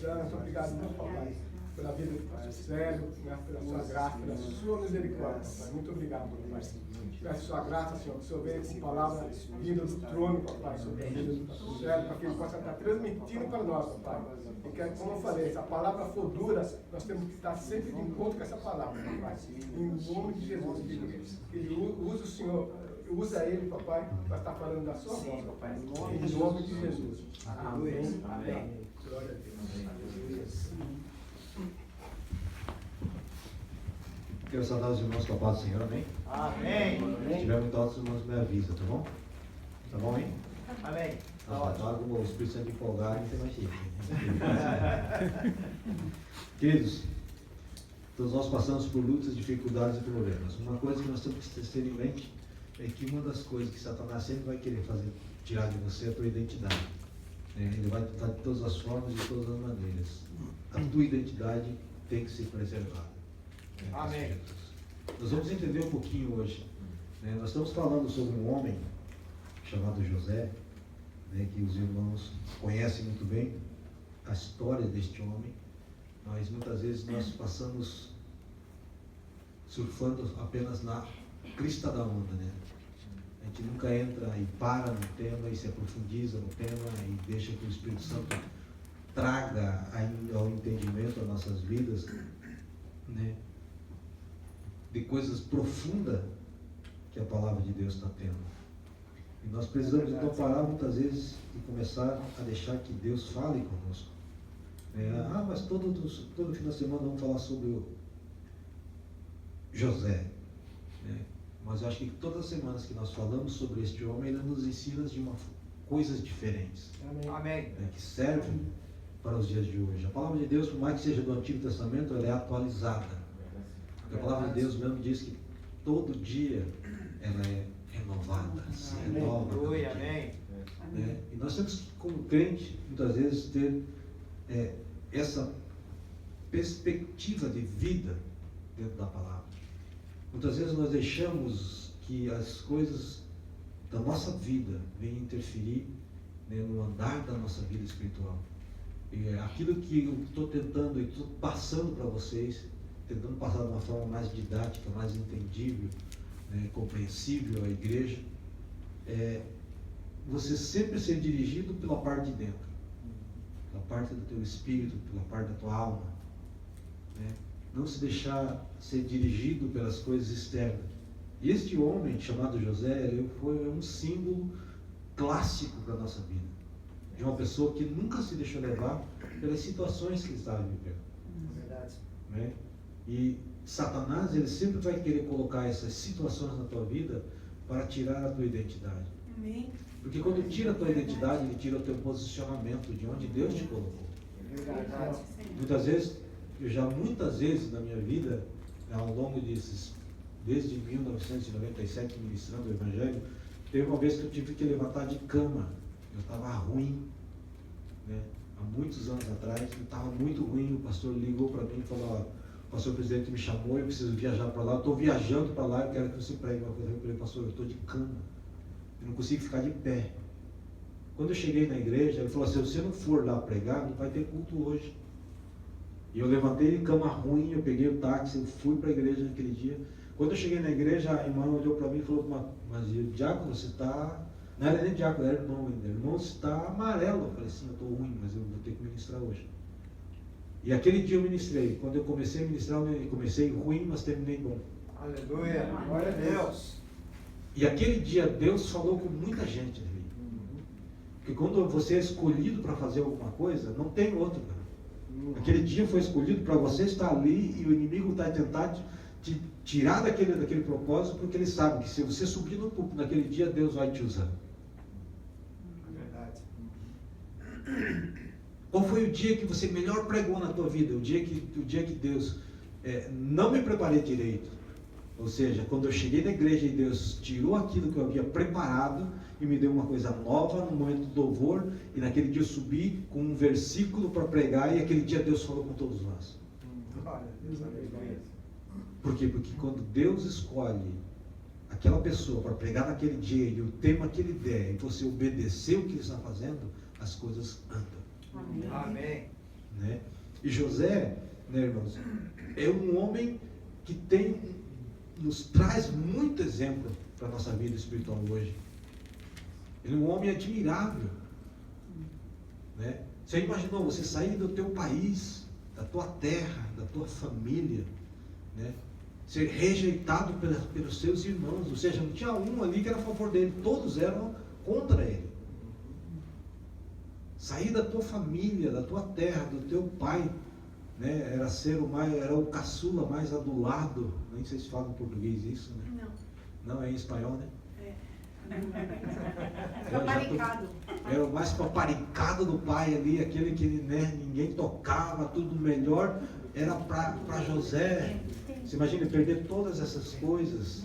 Muito obrigado, meu Pai, pela vida do pastor Célio, né, pela sua graça, pela sua misericórdia, Pai. Muito obrigado, Pai. Peço sua graça, Senhor, que o Senhor venha com palavra vinda do trono, Pai, sobre a vida do pastor Célio, para que ele possa estar transmitindo para nós, Pai. E que, como eu falei, se a palavra for dura, nós temos que estar sempre de encontro com essa palavra, Pai. Em nome de Jesus, que ele use o Senhor, usa ele, papai, para estar falando da sua voz, papai. Em nome de Jesus. Amém. Amém. Glória a Deus. Quero saudar os irmãos com a paz do Senhor, amém? Amém. Se tiver muito alto, os irmãos me avisam, tá bom? Tá bom, hein? Amém. Tá ótimo. O Espírito Santo empolgado, não tem mais jeito. Queridos, todos nós passamos por lutas, dificuldades e problemas. Uma coisa que nós temos que ter em mente é que uma das coisas que Satanás sempre vai querer fazer, tirar de você é a tua identidade. Ele vai tentar de todas as formas e de todas as maneiras. A tua identidade tem que ser preservada. Amém. Nós vamos entender um pouquinho hoje. Nós estamos falando sobre um homem chamado José, que os irmãos conhecem muito bem a história deste homem, mas muitas vezes nós passamos surfando apenas na crista da onda, A gente nunca entra e para no tema e se aprofundiza no tema e deixa que o Espírito Santo traga ao entendimento as nossas vidas, de coisas profundas que a palavra de Deus está tendo. E nós precisamos então parar muitas vezes e começar a deixar que Deus fale conosco. Mas todo fim de semana vamos falar sobre o José. Mas eu acho que todas as semanas que nós falamos sobre este homem, ele nos ensina de coisas diferentes. Amém. Que servem para os dias de hoje. A palavra de Deus, por mais que seja do Antigo Testamento, ela é atualizada. Porque a palavra de Deus mesmo diz que todo dia ela é renovada, se renova. Amém. E nós temos que, como crente, muitas vezes ter essa perspectiva de vida dentro da palavra. Muitas vezes nós deixamos que as coisas da nossa vida venham interferir no andar da nossa vida espiritual. E aquilo que eu estou tentando e estou passando para vocês, tentando passar de uma forma mais didática, mais entendível, compreensível à igreja, você sempre ser dirigido pela parte de dentro, pela parte do teu espírito, pela parte da tua alma, não se deixar ser dirigido pelas coisas externas. E este homem chamado José, ele foi um símbolo clássico para a nossa vida, de uma pessoa que nunca se deixou levar pelas situações que ele estava vivendo. Verdade. E Satanás, ele sempre vai querer colocar essas situações na tua vida para tirar a tua identidade. Amém. Porque quando tira a tua identidade, ele tira o teu posicionamento de onde Deus te colocou. Verdade. Muitas vezes na minha vida, ao longo desde 1997 ministrando o Evangelho, teve uma vez que eu tive que levantar de cama. Eu estava ruim, há muitos anos atrás, eu estava muito ruim. O pastor ligou para mim e falou: o pastor presidente me chamou, eu preciso viajar para lá, eu estou viajando para lá, eu quero que você pregue uma coisa. Eu falei: pastor, eu estou de cama, eu não consigo ficar de pé. Quando eu cheguei na igreja, ele falou assim: se você não for lá pregar, não vai ter culto hoje. E eu levantei de cama ruim, eu peguei o táxi, eu fui para a igreja naquele dia. Quando eu cheguei na igreja, a irmã olhou para mim e falou: mas diácono, você está... Não era nem diácono, era irmão ainda. Irmão, você está amarelo. Eu falei: sim, eu estou ruim, mas eu vou ter que ministrar hoje. E aquele dia eu ministrei. Quando eu comecei a ministrar, eu comecei ruim, mas terminei bom. Aleluia. Glória a Deus. E aquele dia Deus falou com muita gente. Porque quando você é escolhido para fazer alguma coisa, não tem outro, cara. Aquele dia foi escolhido para você estar ali e o inimigo está tentando te tirar daquele propósito, porque ele sabe que se você subir no púlpito naquele dia, Deus vai te usar. Verdade. Qual foi o dia que você melhor pregou na tua vida? O dia que Deus não me preparei direito. Ou seja, quando eu cheguei na igreja e Deus tirou aquilo que eu havia preparado e me deu uma coisa nova no momento do louvor, e naquele dia eu subi com um versículo para pregar, e aquele dia Deus falou com todos nós. Glória a Deus. Aleluia. Por quê? Porque quando Deus escolhe aquela pessoa para pregar naquele dia e o tema que ele der, e você obedecer o que ele está fazendo, as coisas andam. Amém. Amém. né? E José, né, irmãos, é um homem que nos traz muito exemplo para a nossa vida espiritual hoje. Ele é um homem admirável, né? Você imaginou você sair do teu país, da tua terra, da tua família, né? Ser rejeitado pelos seus irmãos, ou seja, não tinha um ali que era a favor dele, todos eram contra ele. Sair da tua família, da tua terra, do teu pai, né? Era o caçula mais adulado. Nem sei se fala em português isso, né? Não é em espanhol, né? Paparicado. Era o mais paparicado do pai ali, aquele que, né, ninguém tocava, tudo melhor era para José. Você imagina perder todas essas coisas,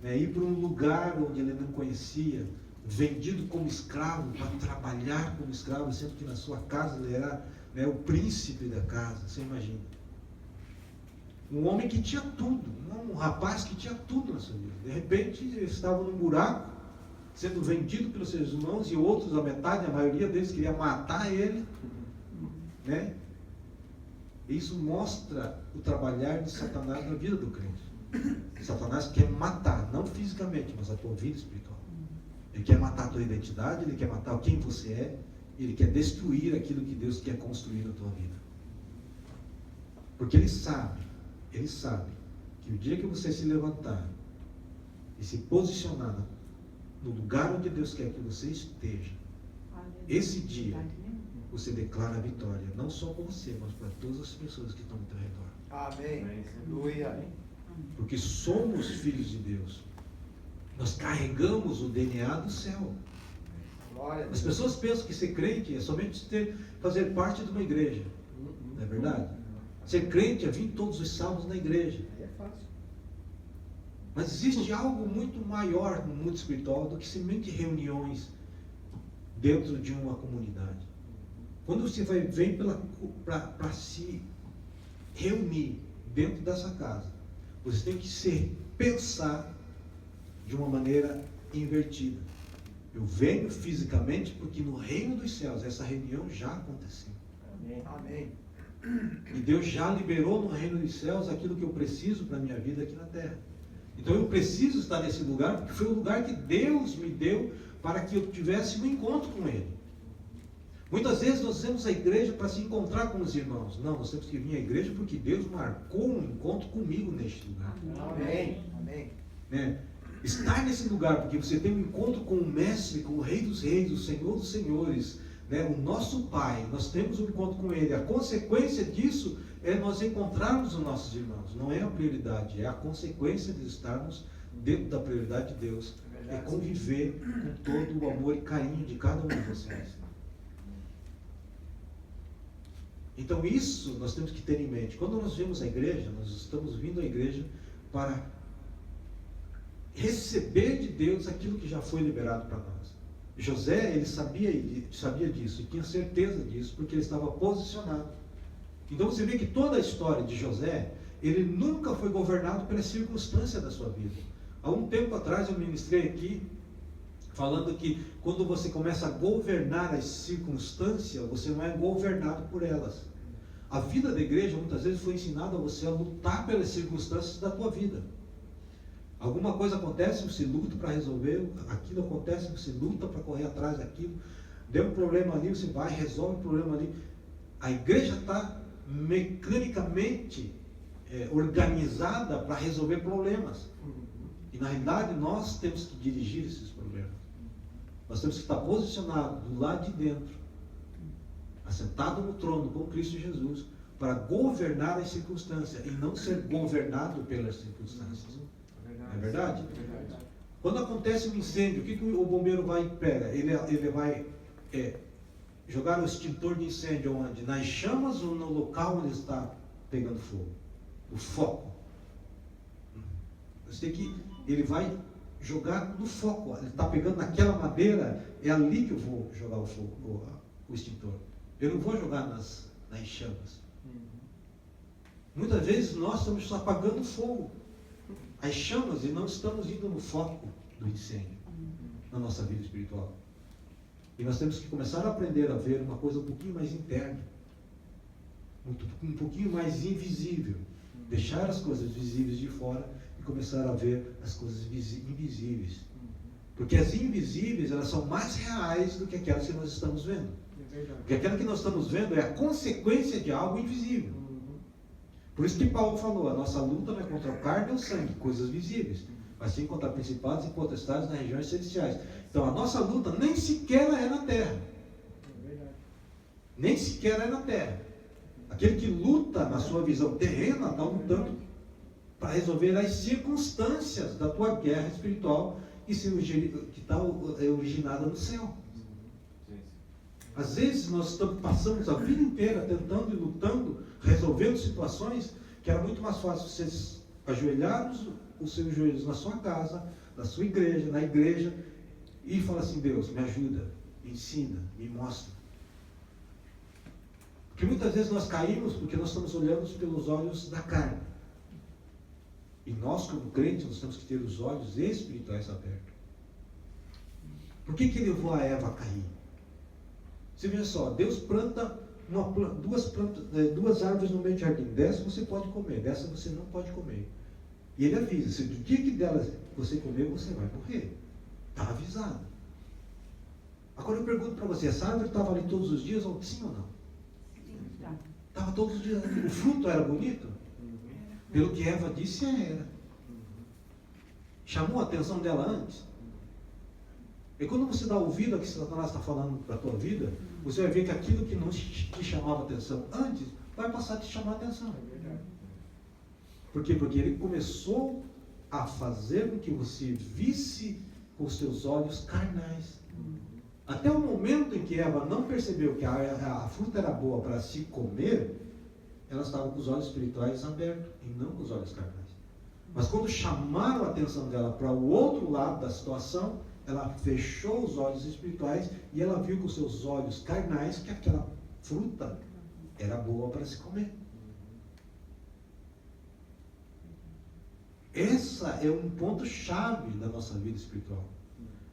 né, ir para um lugar onde ele não conhecia, vendido como escravo, para trabalhar como escravo, sendo que na sua casa ele era, né, o príncipe da casa. Você imagina? Um homem que tinha tudo, um rapaz que tinha tudo na sua vida. De repente ele estava num buraco, sendo vendido pelos seus irmãos, e outros, a metade, a maioria deles queria matar ele, né? Isso mostra o trabalhar de Satanás na vida do crente. Satanás quer matar, não fisicamente, mas a tua vida espiritual. Ele quer matar a tua identidade, ele quer matar quem você é, ele quer destruir aquilo que Deus quer construir na tua vida. Porque ele sabe que o dia que você se levantar e se posicionar no lugar onde Deus quer que você esteja, esse dia você declara a vitória, não só para você, mas para todas as pessoas que estão ao teu redor. Amém. Aleluia. Porque somos filhos de Deus. Nós carregamos o DNA do céu. Glória a As Deus. pessoas pensam que ser crente é somente fazer parte de uma igreja. Não é verdade? Ser crente é vir todos os sábados na igreja. Aí é fácil. Mas existe algo muito maior no mundo espiritual do que somente reuniões dentro de uma comunidade. Quando você vem para se reunir dentro dessa casa, você tem que pensar de uma maneira invertida. Eu venho fisicamente porque no reino dos céus essa reunião já aconteceu. Amém. E Deus já liberou no reino dos céus aquilo que eu preciso para a minha vida aqui na terra. Então eu preciso estar nesse lugar porque foi o lugar que Deus me deu para que eu tivesse um encontro com Ele. Muitas vezes nós vamos à igreja para se encontrar com os irmãos. Não, nós temos que vir à igreja porque Deus marcou um encontro comigo neste lugar. Amém. Amém. Né? Estar nesse lugar porque você tem um encontro com o Mestre, com o Rei dos Reis, o Senhor dos Senhores, né? O nosso Pai, nós temos um encontro com Ele. A consequência disso é nós encontrarmos os nossos irmãos. Não é a prioridade, é a consequência de estarmos dentro da prioridade de Deus. É conviver com todo o amor e carinho de cada um de vocês. Então isso nós temos que ter em mente. Quando nós vemos a igreja, nós estamos vindo à igreja para receber de Deus aquilo que já foi liberado para nós. José, ele sabia disso e tinha certeza disso, porque ele estava posicionado. Então você vê que toda a história de José, ele nunca foi governado pela circunstância da sua vida. Há um tempo atrás eu ministrei aqui, falando que quando você começa a governar as circunstâncias, você não é governado por elas. A vida da igreja muitas vezes foi ensinada a você a lutar pelas circunstâncias da tua vida. Alguma coisa acontece, você luta para resolver, aquilo acontece, você luta para correr atrás daquilo, deu um problema ali, você vai, resolve o problema ali. A igreja está mecanicamente organizada para resolver problemas. E na realidade nós temos que dirigir esses problemas. Nós temos que estar posicionados do lado de dentro, assentado no trono com Cristo Jesus, para governar as circunstâncias e não ser governado pelas circunstâncias. É verdade? Quando acontece um incêndio, o que o bombeiro vai e pega? Ele vai jogar o extintor de incêndio onde? Nas chamas ou no local onde está pegando fogo? O foco. Ele vai jogar no foco. Ele está pegando naquela madeira, é ali que eu vou jogar o fogo, o extintor. Eu não vou jogar nas chamas. Muitas vezes nós estamos apagando o fogo, as chamas, e não estamos indo no foco do incêndio na nossa vida espiritual. E nós temos que começar a aprender a ver uma coisa um pouquinho mais interna. um pouquinho mais invisível. Deixar as coisas visíveis de fora e começar a ver as coisas invisíveis. Porque as invisíveis, elas são mais reais do que aquelas que nós estamos vendo. É verdade. Porque aquela que nós estamos vendo é a consequência de algo invisível. Por isso que Paulo falou, a nossa luta não é contra a carne ou o sangue, coisas visíveis, mas sim contra principados e potestades nas regiões celestiais. Então a nossa luta nem sequer é na terra. É verdade. Nem sequer é na terra. Aquele que luta na sua visão terrena está lutando para resolver as circunstâncias da tua guerra espiritual que está originada no céu. Às vezes nós passamos a vida inteira tentando e lutando, resolvendo situações que era muito mais fácil vocês ajoelhar os seus joelhos na sua casa, na sua igreja, na igreja, e falar assim: Deus, me ajuda, me ensina, me mostra. Porque muitas vezes nós caímos porque nós estamos olhando pelos olhos da carne. E nós, como crentes, nós temos que ter os olhos espirituais abertos. Por que levou a Eva a cair? Você veja só, Deus planta duas árvores no meio do jardim. Dessa você pode comer, dessa você não pode comer. E ele avisa: se do dia que delas você comer, você vai morrer. Está avisado. Agora eu pergunto para você, essa árvore estava ali todos os dias, sim ou não? Estava todos os dias ali. O fruto era bonito? Pelo que Eva disse, era. Chamou a atenção dela antes? E quando você dá ouvido ao que Satanás está falando para a tua vida, você vai ver que aquilo que não te chamava atenção antes, vai passar a te chamar atenção. É verdade. Por quê? Porque ele começou a fazer com que você visse com os teus olhos carnais. Até o momento em que Eva não percebeu que a fruta era boa para se comer, ela estava com os olhos espirituais abertos e não com os olhos carnais. Mas quando chamaram a atenção dela para o outro lado da situação, ela fechou os olhos espirituais e ela viu com os seus olhos carnais que aquela fruta era boa para se comer. Essa é um ponto-chave da nossa vida espiritual.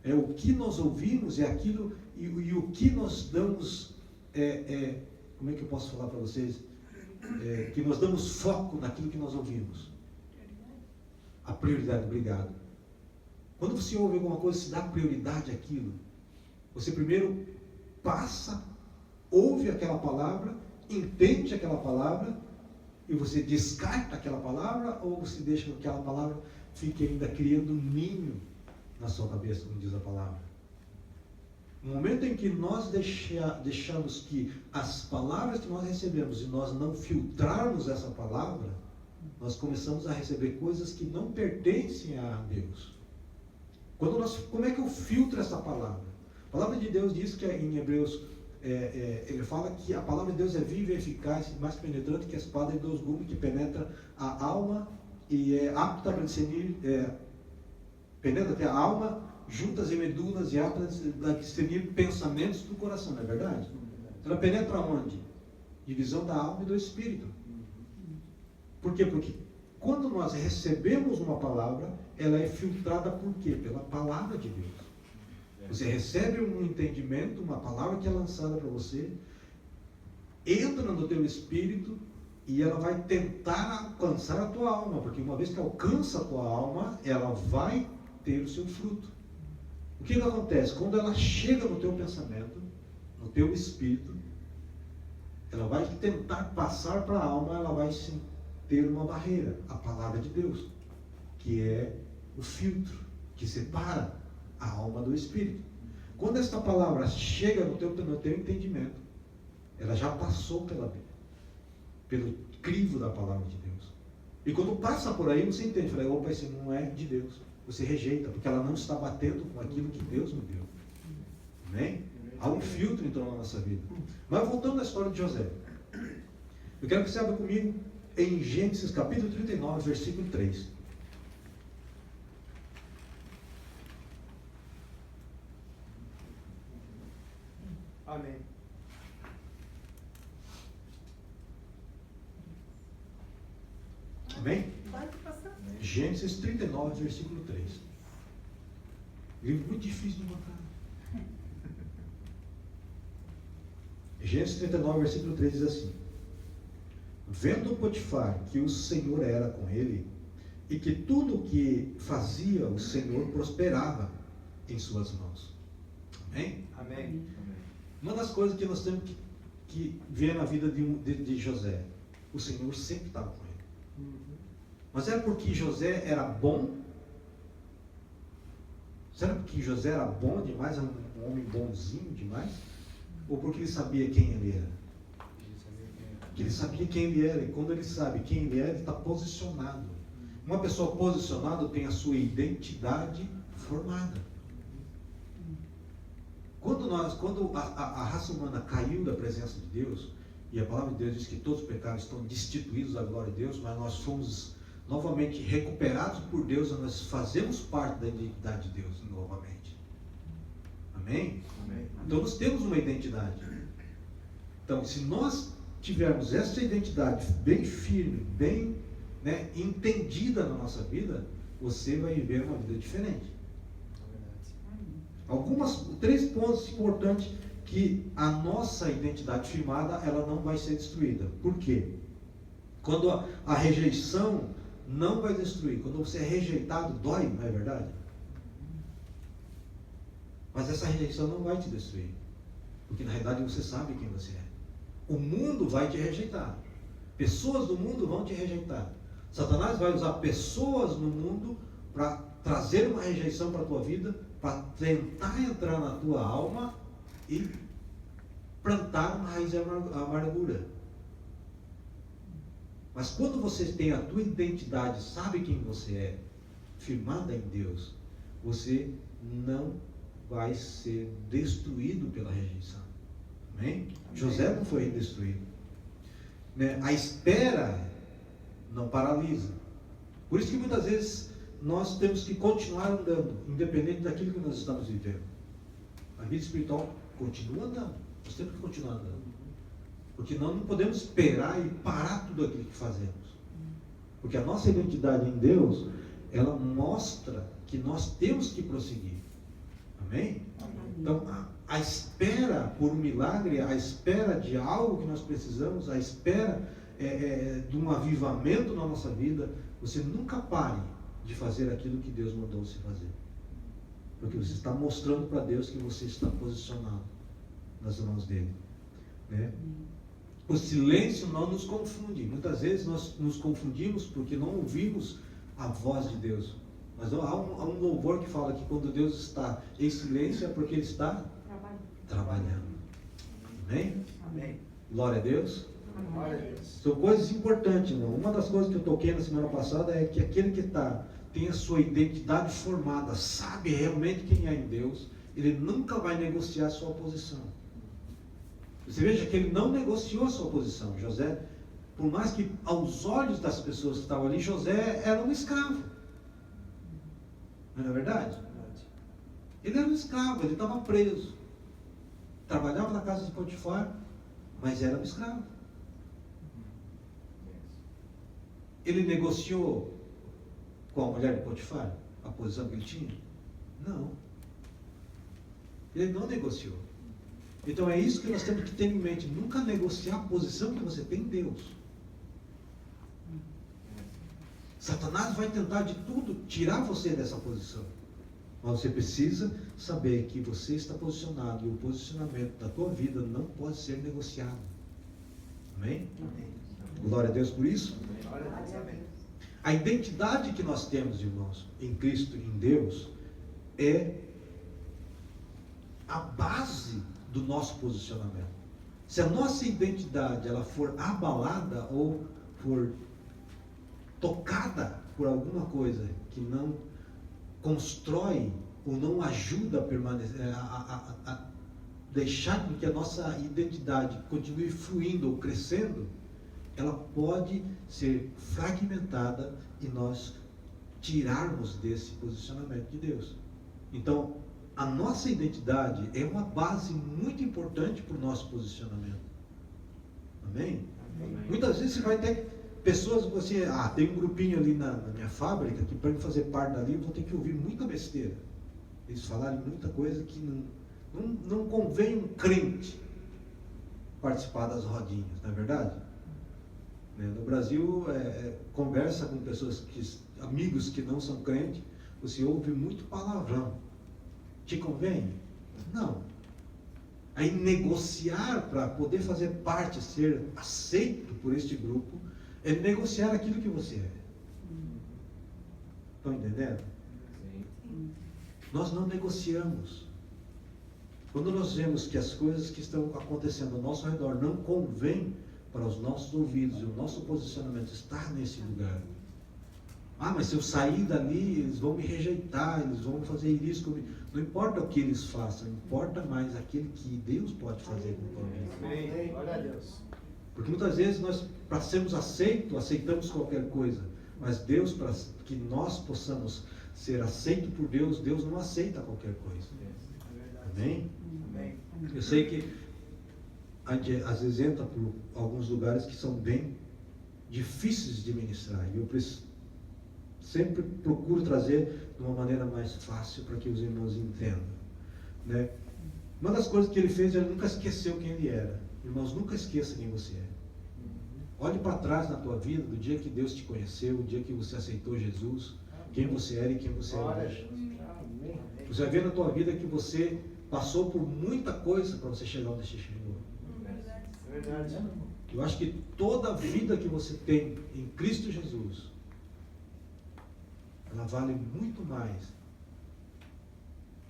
É o que nós ouvimos, é aquilo e o que nós damos, como é que eu posso falar para vocês? Que nós damos foco naquilo que nós ouvimos. A prioridade, obrigado. Quando você ouve alguma coisa, se dá prioridade àquilo. Você primeiro ouve aquela palavra, entende aquela palavra, e você descarta aquela palavra, ou você deixa que aquela palavra fique ainda criando ninho na sua cabeça, como diz a palavra. No momento em que nós deixamos que as palavras que nós recebemos e nós não filtrarmos essa palavra, nós começamos a receber coisas que não pertencem a Deus. Como é que eu filtro essa palavra? A palavra de Deus diz que em Hebreus, ele fala que a palavra de Deus é viva e eficaz, mais penetrante que a espada de dois gumes, que penetra a alma e é apta para discernir, penetra até a alma, juntas e medulas, e apta para discernir pensamentos do coração, não é verdade? Ela penetra onde? Divisão da alma e do espírito. Por quê? Porque quando nós recebemos uma palavra, ela é filtrada por quê? Pela palavra de Deus. Você recebe um entendimento, uma palavra que é lançada para você, entra no teu espírito e ela vai tentar alcançar a tua alma, porque uma vez que alcança a tua alma, ela vai ter o seu fruto. O que acontece? Quando ela chega no teu pensamento, no teu espírito, ela vai tentar passar para a alma, ela vai sim ter uma barreira, a palavra de Deus, que é o filtro que separa a alma do espírito. Quando esta palavra chega no teu entendimento, ela já passou pelo crivo da palavra de Deus. E quando passa por aí, você entende, fala: opa, isso não é de Deus. Você rejeita, porque ela não está batendo com aquilo que Deus me deu. Amém? Há um filtro então na nossa vida. Mas voltando à história de José, eu quero que você abra comigo em Gênesis capítulo 39, versículo 3. Amém. Amém? Gênesis 39, versículo 3. Livro muito difícil de encontrar. Gênesis 39, versículo 3 diz assim: vendo Potifar que o Senhor era com ele, e que tudo o que fazia o Senhor prosperava em suas mãos. Amém? Amém. Uma das coisas que nós temos que ver na vida de José, o Senhor sempre estava com ele. Mas era porque José era bom? Será porque José era bom demais, era um homem bonzinho demais? Ou porque ele sabia quem ele era? Porque ele sabia quem ele era, e quando ele sabe quem ele é, ele está posicionado. Uma pessoa posicionada tem a sua identidade formada. Quando a raça humana caiu da presença de Deus, e a palavra de Deus diz que todos os pecados estão destituídos da glória de Deus, mas nós fomos novamente recuperados por Deus, e nós fazemos parte da identidade de Deus novamente. Amém? Amém. Então nós temos uma identidade. Então, se nós tivermos essa identidade bem firme, bem entendida na nossa vida, você vai viver uma vida diferente. Três pontos importantes que a nossa identidade firmada, ela não vai ser destruída. Por quê? Quando a rejeição não vai destruir. Quando você é rejeitado, dói, não é verdade? Mas essa rejeição não vai te destruir. Porque na realidade você sabe quem você é. O mundo vai te rejeitar. Pessoas do mundo vão te rejeitar. Satanás vai usar pessoas no mundo para trazer uma rejeição para a tua vida, para tentar entrar na tua alma e plantar uma raiz de amargura. Mas quando você tem a tua identidade, sabe quem você é, firmada em Deus, você não vai ser destruído pela rejeição. Amém? Amém. José não foi destruído. A espera não paralisa. Por isso que muitas vezes nós temos que continuar andando, independente daquilo que nós estamos vivendo. A vida espiritual continua andando. Nós temos que continuar andando. Porque nós não podemos esperar e parar tudo aquilo que fazemos. Porque a nossa identidade em Deus, ela mostra que nós temos que prosseguir. Amém? Amém. Então, a espera por um milagre, a espera de algo que nós precisamos, a espera de um avivamento na nossa vida, você nunca pare de fazer aquilo que Deus mandou você fazer. Porque você está mostrando para Deus que você está posicionado nas mãos dele. Né? O silêncio não nos confunde. Muitas vezes nós nos confundimos porque não ouvimos a voz de Deus. Mas há um louvor que fala que quando Deus está em silêncio é porque Ele está trabalhando. Amém? Amém. Glória a Deus. Glória a Deus. São coisas importantes, irmão. Uma das coisas que eu toquei na semana passada é que aquele que tem a sua identidade formada, sabe realmente quem é em Deus, ele nunca vai negociar a sua posição. Você veja que ele não negociou a sua posição. José, por mais que aos olhos das pessoas que estavam ali, José era um escravo. Não é verdade? Ele era um escravo, ele estava preso. Trabalhava na casa de Potifar, mas era um escravo. Ele negociou com a mulher de Potifar a posição que ele tinha? Não. Ele não negociou. Então é isso que nós temos que ter em mente. Nunca negociar a posição que você tem em Deus. Satanás vai tentar de tudo tirar você dessa posição. Mas você precisa saber que você está posicionado e o posicionamento da tua vida não pode ser negociado. Amém? Amém. Glória a Deus por isso. Glória a Deus. Amém. A identidade que nós temos, irmãos, em Cristo, em Deus, é a base do nosso posicionamento. Se a nossa identidade ela for abalada ou for tocada por alguma coisa que não constrói ou não ajuda a permanecer, a deixar com que a nossa identidade continue fluindo ou crescendo, ela pode ser fragmentada e nós tirarmos desse posicionamento de Deus. Então, a nossa identidade é uma base muito importante para o nosso posicionamento. Amém? Amém. Muitas vezes você vai ter pessoas, tem um grupinho ali na minha fábrica, que para eu fazer parte dali eu vou ter que ouvir muita besteira. Eles falarem muita coisa que não convém um crente participar das rodinhas, não é verdade? Né? No Brasil, conversa com pessoas, amigos que não são crentes, você ouve muito palavrão. Te convém? Não. Aí negociar para poder fazer parte, ser aceito por este grupo, é negociar aquilo que você é. Estão entendendo? Sim. Nós não negociamos. Quando nós vemos que as coisas que estão acontecendo ao nosso redor não convêm para os nossos ouvidos e o nosso posicionamento está nesse lugar. Ah, mas se eu sair dali, eles vão me rejeitar, eles vão fazer isso comigo. Não importa o que eles façam, importa mais aquilo que Deus pode fazer com a gente. Amém. Glória a Deus. Porque muitas vezes nós, para sermos aceitos, aceitamos qualquer coisa. Mas Deus, para que nós possamos ser aceitos por Deus, Deus não aceita qualquer coisa. Amém? Amém. Eu sei que a gente às vezes entra por alguns lugares que são bem difíceis de ministrar. E eu sempre procuro trazer de uma maneira mais fácil para que os irmãos entendam. Né? Uma das coisas que ele fez, ele nunca esqueceu quem ele era. Irmãos, nunca esqueça quem você é. Olhe para trás na tua vida, do dia que Deus te conheceu, o dia que você aceitou Jesus, quem você era e quem você é hoje. Você vai ver na tua vida que você passou por muita coisa para você chegar onde você chegou. É verdade. Eu acho que toda a vida que você tem em Cristo Jesus, ela vale muito mais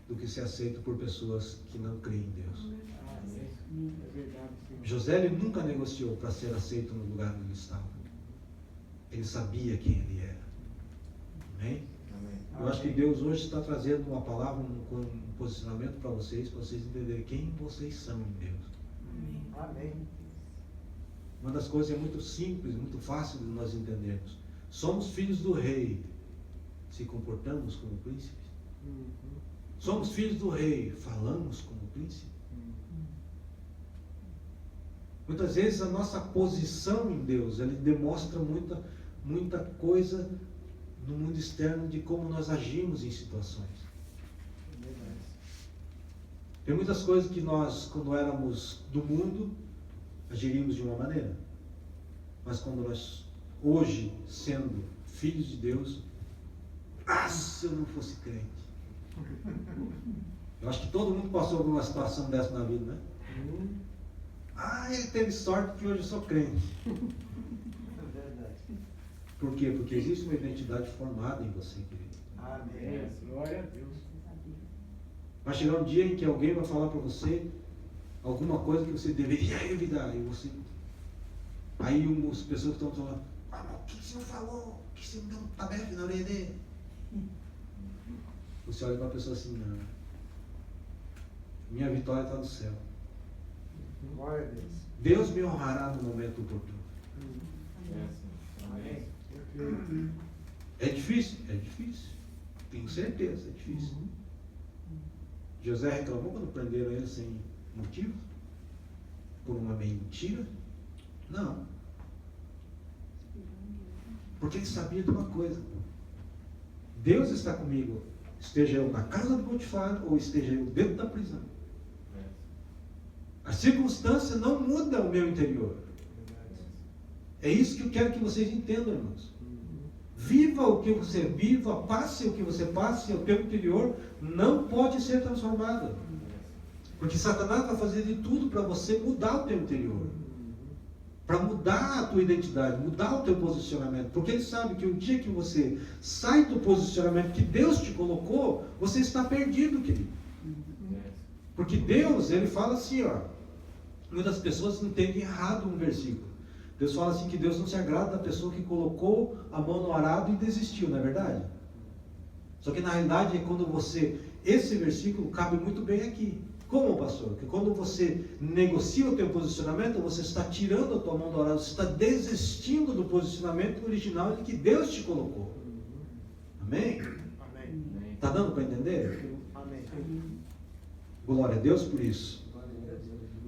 do que ser aceito por pessoas que não creem em Deus. É verdade, sim. José, ele nunca negociou para ser aceito no lugar onde ele estava. Ele sabia quem ele era. Amém? Eu acho que Deus hoje está trazendo uma palavra, um posicionamento para vocês entenderem quem vocês são em Deus. Amém. Uma das coisas é muito simples, muito fácil de nós entendermos. Somos filhos do rei, se comportamos como príncipes. Somos filhos do rei, falamos como príncipe. Muitas vezes a nossa posição em Deus, ele demonstra muita coisa no mundo externo de como nós agimos em situações. Tem muitas coisas que nós, quando éramos do mundo, agiríamos de uma maneira. Mas quando nós, hoje, sendo filhos de Deus, se eu não fosse crente. Eu acho que todo mundo passou por uma situação dessa na vida, né? Ele teve sorte que hoje eu sou crente. É verdade. Por quê? Porque existe uma identidade formada em você, querido. Amém. Glória a Deus. Vai chegar um dia em que alguém vai falar para você alguma coisa que você deveria evitar. E você... Aí as pessoas que estão falando, mas o que você não falou? Por que você não deu um tabefe na orelha dele? Você olha para a pessoa assim, não. Minha vitória está no céu. Glória a Deus. Deus me honrará no momento oportuno. Amém. É difícil? É difícil. Tenho certeza, é difícil. José reclamou quando prenderam ele sem motivo? Por uma mentira? Não. Porque ele sabia de uma coisa. Deus está comigo. Esteja eu na casa do Potifar ou esteja eu dentro da prisão. A circunstância não muda o meu interior. É isso que eu quero que vocês entendam, irmãos. Viva o que você viva, passe o que você passe, o teu interior não pode ser transformado. Porque Satanás vai fazer de tudo para você mudar o teu interior. Para mudar a tua identidade, mudar o teu posicionamento. Porque ele sabe que o dia que você sai do posicionamento que Deus te colocou, você está perdido, querido. Porque Deus, ele fala assim, ó. Muitas pessoas entendem errado um versículo. Deus fala assim que Deus não se agrada da pessoa que colocou a mão no arado e desistiu, não é verdade? Só que na realidade é quando esse versículo cabe muito bem aqui. Como, pastor? Porque quando você negocia o teu posicionamento, você está tirando a tua mão do arado, você está desistindo do posicionamento original de que Deus te colocou. Amém? Amém. Está dando para entender? Amém. Glória a Deus por isso.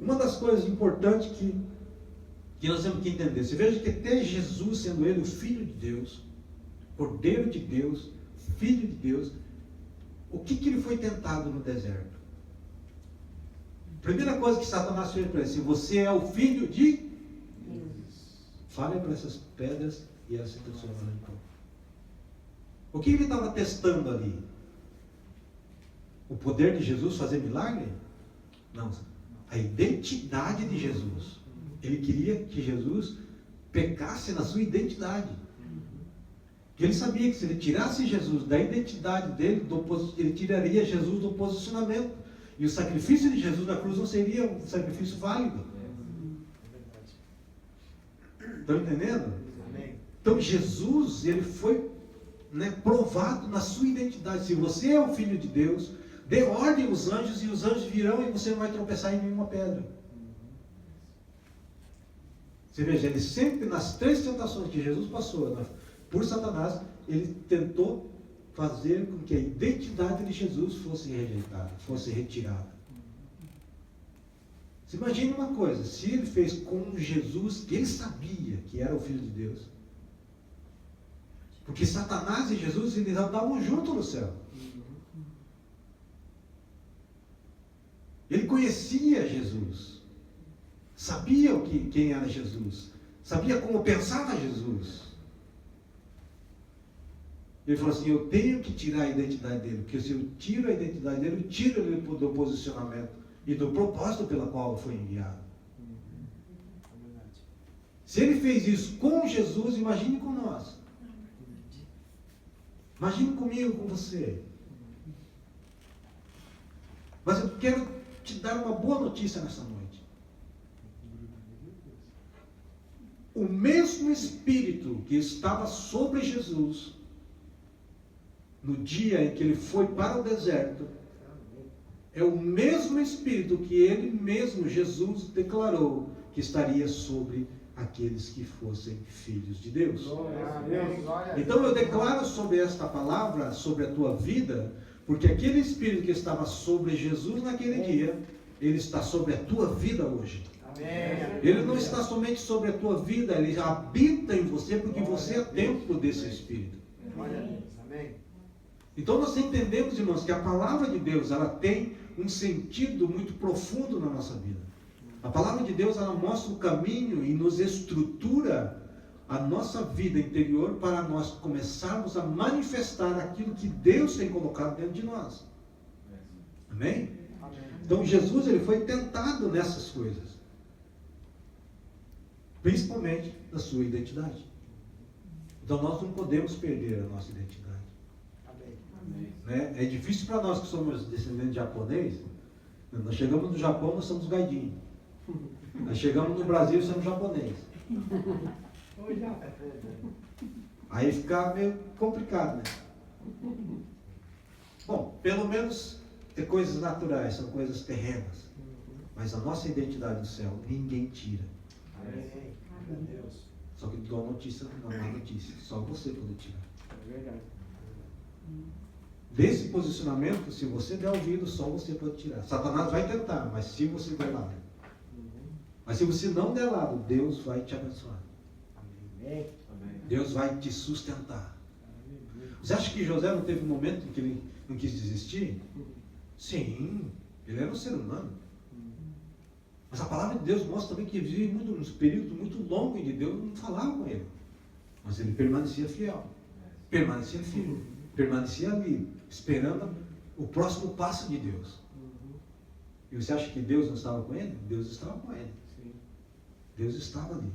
Uma das coisas importantes que nós temos que entender, você veja que até Jesus, sendo ele o Filho de Deus, Cordeiro de Deus, Filho de Deus, o que ele foi tentado no deserto? Primeira coisa que Satanás fez para ele, se você é o Filho de Deus. fale para essas pedras e elas se transformarão em pão. O que ele estava testando ali? O poder de Jesus fazer milagre? Não. A identidade de Jesus. Ele queria que Jesus pecasse na sua identidade. Porque ele sabia que se ele tirasse Jesus da identidade dele, ele tiraria Jesus do posicionamento. E o sacrifício de Jesus na cruz não seria um sacrifício válido. Estão entendendo? Amém. Então Jesus, ele foi provado na sua identidade. Se você é o Filho de Deus, dê ordem aos anjos e os anjos virão e você não vai tropeçar em nenhuma pedra. Você veja, ele sempre, nas 3 tentações que Jesus passou por Satanás, ele tentou fazer com que a identidade de Jesus fosse rejeitada, fosse retirada. Você imagina uma coisa, se ele fez com Jesus, que ele sabia que era o Filho de Deus, porque Satanás e Jesus, eles andavam juntos no céu. Ele conhecia Jesus, sabia quem era Jesus, sabia como pensava Jesus. Ele falou assim, eu tenho que tirar a identidade dele, porque se eu tiro a identidade dele, eu tiro ele do posicionamento e do propósito pelo qual foi enviado. Se ele fez isso com Jesus, imagine com nós. Imagine comigo, com você. Mas eu quero te dar uma boa notícia nessa noite. O mesmo Espírito que estava sobre Jesus no dia em que ele foi para o deserto, é o mesmo Espírito que ele mesmo, Jesus, declarou que estaria sobre aqueles que fossem filhos de Deus. Então eu declaro sobre esta palavra, sobre a tua vida, porque aquele Espírito que estava sobre Jesus naquele dia, ele está sobre a tua vida hoje. Ele não está somente sobre a tua vida, ele habita em você, porque você é templo desse Espírito. Então nós entendemos, irmãos, que a palavra de Deus, ela tem um sentido muito profundo na nossa vida. A palavra de Deus, ela mostra o caminho e nos estrutura a nossa vida interior para nós começarmos a manifestar aquilo que Deus tem colocado dentro de nós. Amém? Então Jesus, ele foi tentado nessas coisas, principalmente na sua identidade. Então nós não podemos perder a nossa identidade. Né? É difícil para nós que somos descendentes de japonês. Nós chegamos no Japão, nós somos gaidinhos. Nós chegamos no Brasil, somos japonês. Aí fica meio complicado, né? Bom, pelo menos é coisas naturais, são coisas terrenas. Mas a nossa identidade no céu, ninguém tira. Só que dou uma notícia, não é uma notícia. Só você pode tirar. É verdade. Desse posicionamento, se você der ouvido, só você pode tirar. Satanás vai tentar, mas se você der lado. Mas se você não der lado, Deus vai te abençoar. Amém. Deus vai te sustentar. Você acha que José não teve um momento em que ele não quis desistir? Sim, ele era um ser humano. Mas a palavra de Deus mostra também que ele vivia um período muito longo em que Deus não falava com ele. Mas ele permanecia fiel. Permanecia firme. Permanecia ali, esperando o próximo passo de Deus. E você acha que Deus não estava com ele? Deus estava com ele. Sim. Deus estava ali.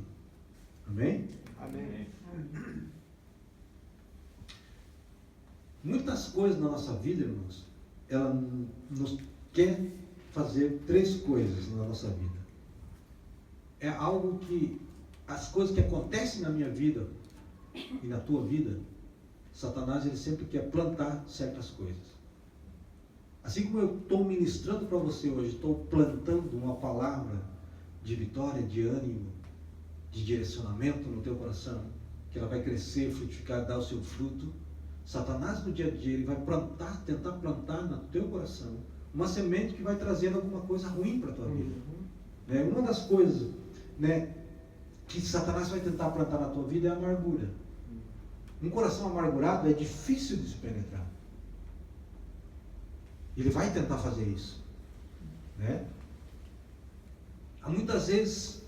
Amém? Amém. Muitas coisas na nossa vida, irmãos, ela nos quer fazer 3 coisas na nossa vida. É algo que, as coisas que acontecem na minha vida e na tua vida, Satanás, ele sempre quer plantar certas coisas. Assim como eu estou ministrando para você hoje, estou plantando uma palavra de vitória, de ânimo, de direcionamento no teu coração, que ela vai crescer, frutificar, dar o seu fruto. Satanás, no dia a dia, ele vai tentar plantar no teu coração uma semente que vai trazer alguma coisa ruim para a tua vida. Uma das coisas, que Satanás vai tentar plantar na tua vida é a amargura. Um coração amargurado é difícil de se penetrar. Ele vai tentar fazer isso. Há muitas vezes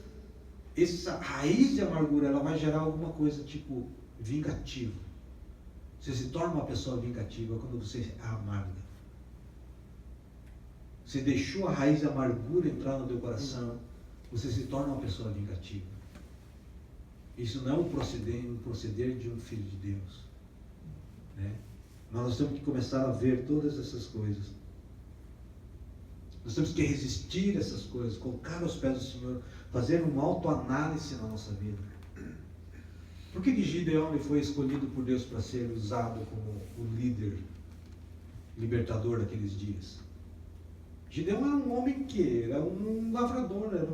essa raiz de amargura, ela vai gerar alguma coisa tipo vingativo. Você se torna uma pessoa vingativa quando você é amarga. Você deixou a raiz de amargura entrar no teu coração, você se torna uma pessoa vingativa. Isso não é um proceder de um filho de Deus, né? Mas nós temos que começar a ver todas essas coisas. Nós temos que resistir a essas coisas, colocar aos pés do Senhor, fazer uma autoanálise na nossa vida. Por que Gideão foi escolhido por Deus para ser usado como o líder, libertador daqueles dias? Gideão era um homem que era um lavrador, era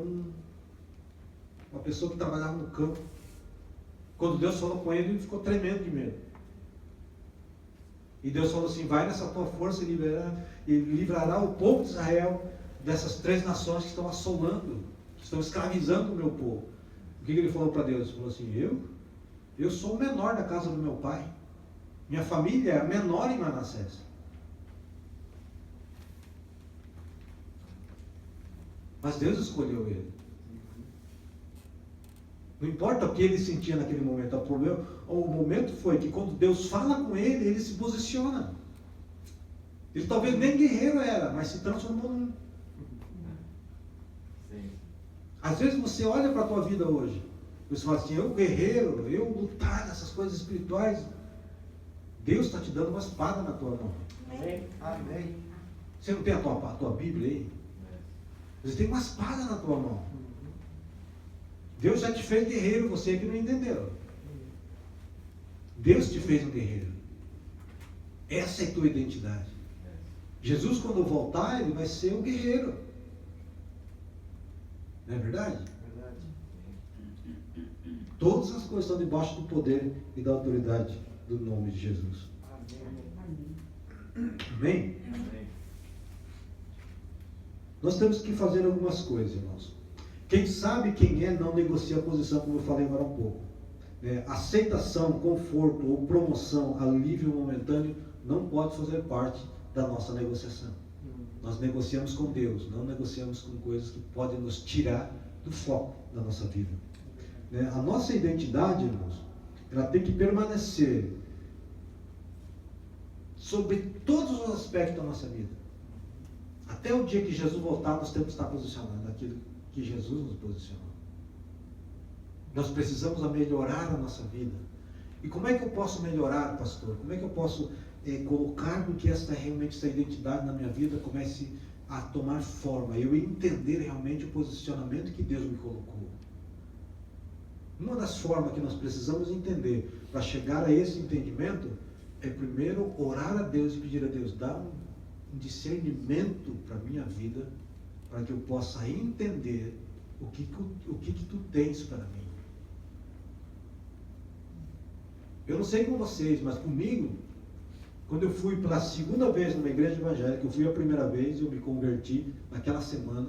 uma pessoa que trabalhava no campo. Quando Deus falou com ele, ele ficou tremendo de medo. E Deus falou assim: vai nessa tua força e livrará o povo de Israel dessas 3 nações que estão assolando, que estão escravizando o meu povo. O que ele falou para Deus? Ele falou assim: eu sou o menor da casa do meu pai. Minha família é a menor em Manassés. Mas Deus escolheu ele. Não importa o que ele sentia naquele momento. O momento foi que quando Deus fala com ele, ele se posiciona. Ele talvez nem guerreiro era, mas se transformou num. Sim. Às vezes você olha para a tua vida hoje, você fala assim: eu guerreiro, eu lutar nessas coisas espirituais. Deus está te dando uma espada na tua mão. Amém. Você não tem a tua Bíblia aí? Você tem uma espada na tua mão. Deus já te fez guerreiro, você que não entendeu. Deus te fez um guerreiro. Essa é a tua identidade. Jesus, quando voltar, ele vai ser um guerreiro. Não é verdade? Todas as coisas estão debaixo do poder e da autoridade do nome de Jesus. Amém? Amém. Nós temos que fazer algumas coisas, irmãos. Quem sabe quem é não negocia a posição, como eu falei agora há pouco. Aceitação, conforto ou promoção, alívio momentâneo não pode fazer parte da nossa negociação. Nós negociamos com Deus, não negociamos com coisas que podem nos tirar do foco da nossa vida. A nossa identidade, irmãos, ela tem que permanecer sobre todos os aspectos da nossa vida. Até o dia que Jesus voltar, nós temos que estar posicionados naquilo que Jesus nos posicionou. Nós precisamos melhorar a nossa vida. E como é que eu posso melhorar, pastor? Como é que eu posso colocar com que realmente essa identidade na minha vida comece a tomar forma? Eu entender realmente o posicionamento que Deus me colocou. Uma das formas que nós precisamos entender para chegar a esse entendimento é primeiro orar a Deus e pedir a Deus: dá um discernimento para a minha vida, para que eu possa entender o que tu tens para mim. Eu não sei com vocês, mas comigo, quando eu fui pela segunda vez numa igreja evangélica, eu fui a primeira vez, eu me converti naquela semana,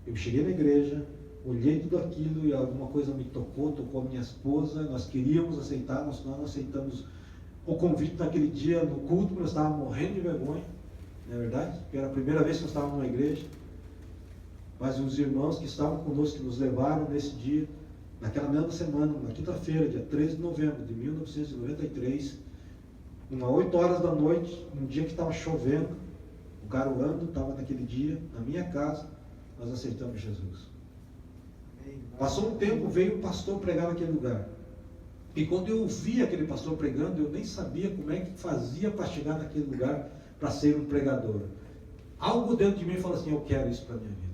eu cheguei na igreja, olhei tudo aquilo e alguma coisa me tocou a minha esposa, nós queríamos aceitar, nós não aceitamos o convite naquele dia no culto, porque nós estávamos morrendo de vergonha, não é verdade? Porque era a primeira vez que nós estávamos numa igreja, mas os irmãos que estavam conosco, que nos levaram nesse dia, naquela mesma semana, na quinta-feira, dia 13 de novembro de 1993, umas 8 horas da noite, um dia que estava chovendo, o garoando, estava naquele dia, na minha casa, nós aceitamos Jesus. Passou um tempo, veio um pastor pregar naquele lugar. E quando eu vi aquele pastor pregando, eu nem sabia como é que fazia para chegar naquele lugar, para ser um pregador. Algo dentro de mim falou assim: eu quero isso para a minha vida.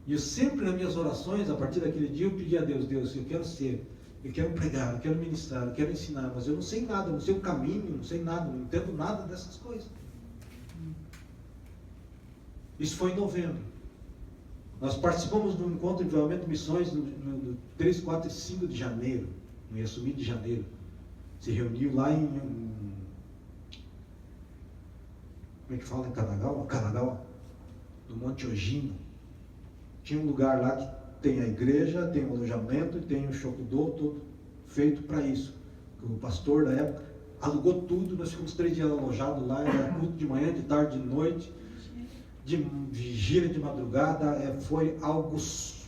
E eu sempre nas minhas orações, a partir daquele dia, eu pedi a Deus: Deus, eu quero ser, eu quero pregar, eu quero ministrar, eu quero ensinar, mas eu não sei nada, eu não sei o caminho, não sei nada, não entendo nada dessas coisas. Isso foi em novembro. Nós participamos do encontro de desenvolvimento de missões no 3, 4 e 5 de janeiro, no Iasumi de janeiro. Se reuniu lá em como é que fala? Em Kanagawa, no Monte Ojino. Tinha um lugar lá que tem a igreja, tem o alojamento e tem o Shokudō, todo feito para isso. O pastor da época alugou tudo, nós ficamos 3 dias alojados lá, era culto de manhã, de tarde, de noite, de vigília, de madrugada, foi algo